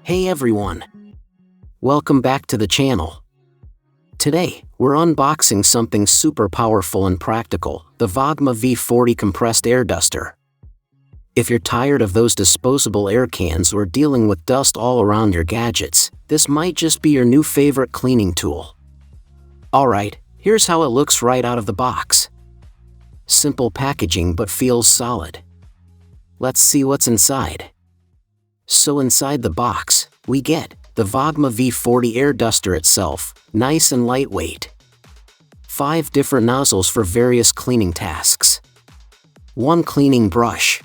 Hey everyone! Welcome back to the channel. Today, we're unboxing something super powerful and practical, the VOGMA V40 Compressed Air Duster. If you're tired of those disposable air cans or dealing with dust all around your gadgets, this might just be your new favorite cleaning tool. Alright, here's how it looks right out of the box. Simple packaging but feels solid. Let's see what's inside. So inside the box, we get the VOGMA V40 Air Duster itself, nice and lightweight. 5 different nozzles for various cleaning tasks. 1 cleaning brush.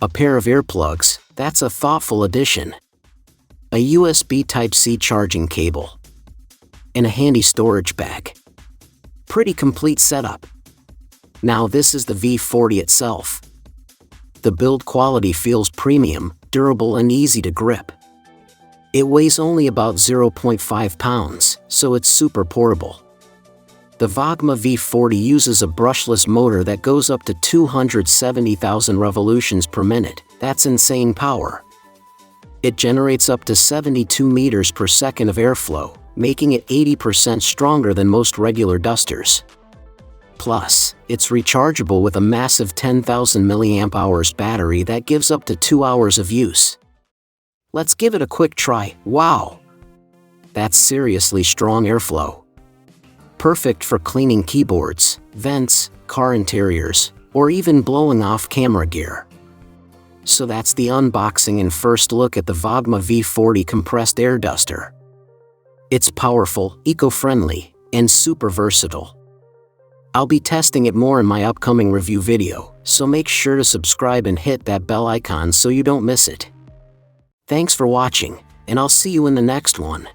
A pair of earplugs, that's a thoughtful addition. A USB Type-C charging cable. And a handy storage bag. Pretty complete setup. Now this is the V40 itself. The build quality feels premium, durable and easy to grip. It weighs only about 0.5 pounds, so it's super portable. The VOGMA V40 uses a brushless motor that goes up to 270,000 revolutions per minute. That's insane power. It generates up to 72 meters per second of airflow, making it 80% stronger than most regular dusters. Plus, it's rechargeable with a massive 10,000 mAh battery that gives up to 2 hours of use. Let's give it a quick try. Wow! That's seriously strong airflow. Perfect for cleaning keyboards, vents, car interiors, or even blowing off camera gear. So that's the unboxing and first look at the VOGMA V40 Compressed Air Duster. It's powerful, eco-friendly, and super versatile. I'll be testing it more in my upcoming review video, so make sure to subscribe and hit that bell icon so you don't miss it. Thanks for watching, and I'll see you in the next one.